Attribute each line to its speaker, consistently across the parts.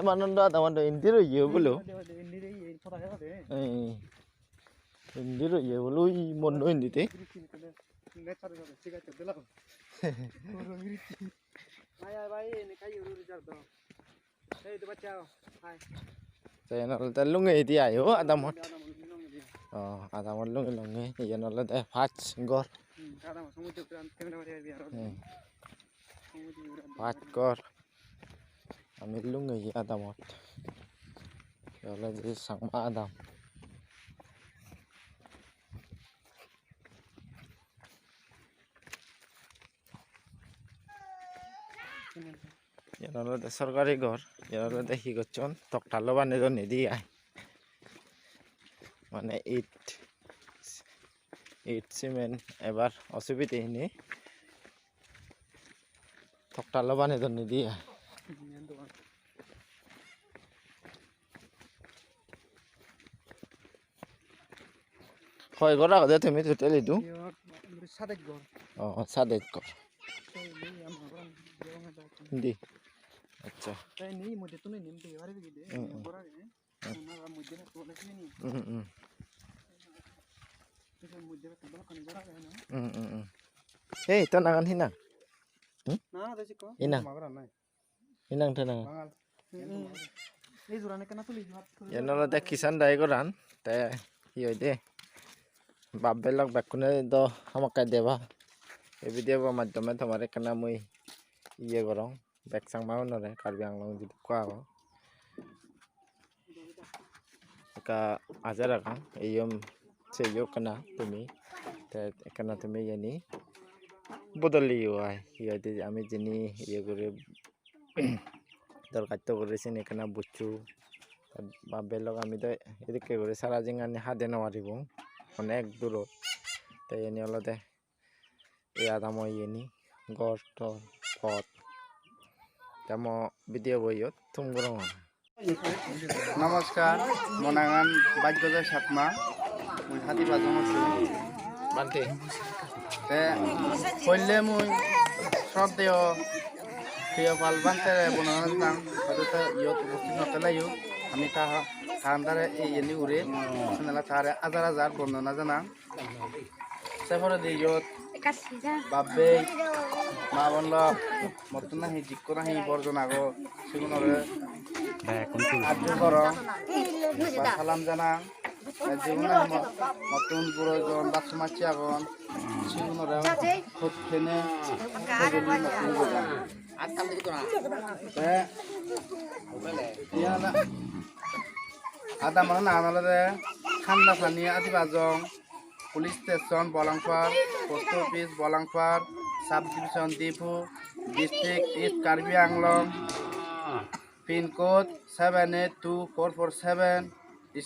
Speaker 1: Hemananda Adamando Indiro Yebulu. Indiro Yebulu Mondo Indite. Saya nak lungai dia ayo Adamot. Oh, Adamot lungai. Ia nak dah patch gor. Patch gor. Ambil lungai Adamot. Kalau jadi sang Adam. Yang lalu सरकारी घर yang lalu देखी गचन तकटालो बाने तो निदी आए माने it cement एबार असुविधा ini तकटालो बाने तो निदी आए कय घर आगे तुम टोटल itu oh 7 घर Hindi. अच्छा नहीं मुझे तो नहीं निम्ते यार भी दे बड़ा है ना मुझे ना तो नहीं मुझे तो बड़ा कने बड़ा है ना hey tenangan hinang nah ada sih kok hinang hinang tenang ini jurane kena tulis ya nala tek kisan dai koran te hioi de babbelak bakune do hamakai deba e video ba madhyame tomare kana mui iye gorong bek sang mau nore Karbi Anglong di buka ko ka ajara kan iyom seyo kana tumi te kana tumi yani bodoli হয় ইয়ে আমি যিনি ইয়ে করে দরকার তো করেছি এখানে বুঝছু বা বেলক আমি তো এদিকে করে সারা জিঙ্গানি হাতে নেওয়ারিব অনেক দূর তাই এনে হলতে এই আদাম ইয়েনি গর্ত পথ তেমন ভিডিও বইয়ত তুমগরং
Speaker 2: নমস্কার মনাগান বাজ্যজয় সাতমা মুই হাতি বাজন আছি
Speaker 1: বানতে
Speaker 2: তে কইলে মুই শ্রদ্ধেয় প্রিয় পালবান্তে বনাগান নাম হয়তো ইয়ত উপস্থিত নতলাইও আমি তাহারে এই এনি উড়ে শুনলা তাহারে হাজার হাজার বর্ণনা জানা সেপরে দি ইয়ত বাবে মা বলল মতন নাহি জিক্ক নাহি বর্জন আগো সেগুনরে আদ্য কর সালাম জানা যেগুন মতন গুরুজন বা সমাজী আগন সেগুনরে খোঁজ ফেনে আদা মানে না আনালে ঠান্ডা পানি আদি বাজং police station Balangpar post office Balangpar sub division Diphu district east Karbi Anglong pincode 782447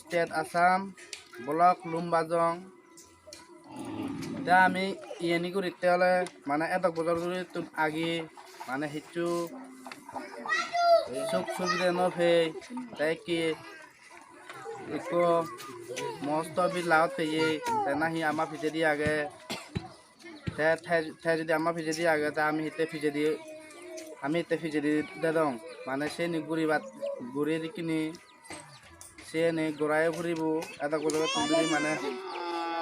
Speaker 2: state Assam block Lumbajong তা আমি ইয়েনি করিতে হলে মানে এত বছর ধরে আগে মানে হিচু সুখ সুবিধা নফে তাই কি একো মস্ত বি লাউত পেয়ে তাই নাহি আমার ফিজে দিয়ে আগে ঠাই যদি আমার ফিজে দিয়ে আগে তা আমি হিতে ফিজে দিয়ে আমি হিতে ফিজে দিয়ে দেদং মানে সে নি গুড়ি কিনি সে নি গোড়ায় ঘুরিব এটা করে তুমি মানে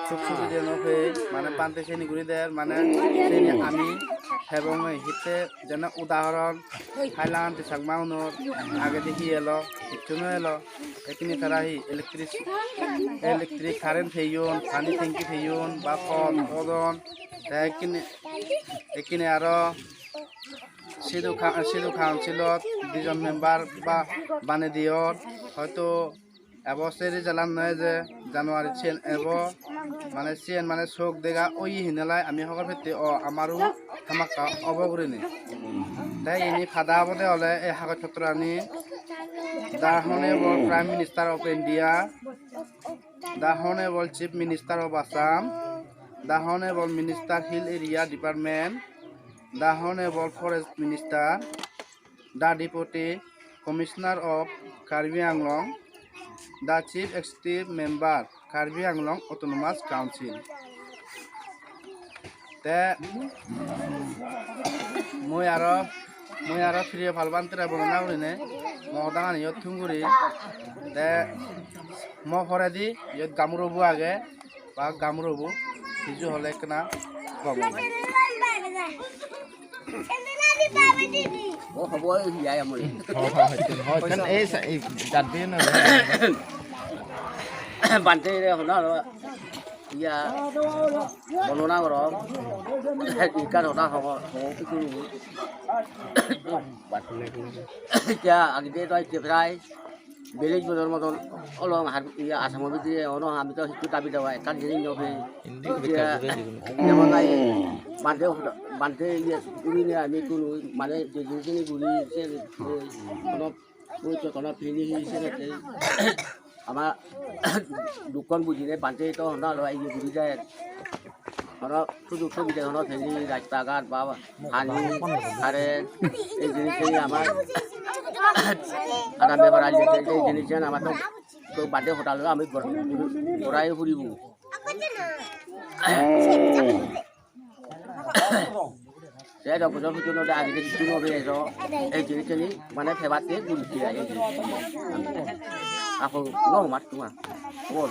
Speaker 2: সুখ সুবিধা নফে মানে পান্তে সে নি ঘুরি দেয় মানে সে নি আমি এবং হিতে যেন উদাহরণ থাইল্যান্ড টিসাংমা উনোর আগে দেখি এলো কিচ্ছুনো এলো এখানে তারা ইলেকট্রিক কারেন্ট ফেইন পানি ট্যাঙ্কি ফেইন বা ফল ওজন এখানে আরো সিধু কাউন্সিলত 2 জন মেম্বার বা বানে দিয়র হয়তো এবছর জ্বালান নয় যে জানুয়ারি চেন এব মানে চেন মানে চোখ দেখা ওই হিনেলাই আমি সকল ভিত্তি আমারও হামাকা অবগুরিনি তাই এনে ফাদা হবদে হলে এই কাগজ পত্র আনি the honourable prime minister of India the honourable chief minister of Assam the honourable minister hill area department the honourable forest minister the deputy commissioner of Karbi Anglong the chief executive member Karbi Anglong autonomous council তে মই আৰু প্ৰিয় ভালবান্তৰা বৰ্ণনা কৰিনে মহদাঙানি ইয়ত থুমগুড়ি দে ম ফরেদি ইয়ত গামুরবু আগে বা গামুরবু হিজু হলে কেনা পাবো
Speaker 3: Bante ini hono iya bonona orang ikan hono hono itu ya agak itu aja cerai beli jual motor orang harus iya asam itu orang kami tuh itu tapi dah kan jadi nyobe ya yang mana bante iya ini ini tuh mana jadi sini buli sini kono kono pilih sini আমার দোকান বুঝিনে বানতে তো হনা লয় এই বুঝি যায় হনা সুযোগ সুবিধা হনা ফেলি রাস্তাঘাট বা পানি কারেন্ট এই জিনিসগুলি আমার আরামে বাড়াই দিতে এই জিনিস আমার তো বাদে হোটেল আমি ঘোরাই ফুরিব saya dah betul betul dah ada di sini beres jenis ni mana hebatnya guru dia jenis aku normal cuma, oh.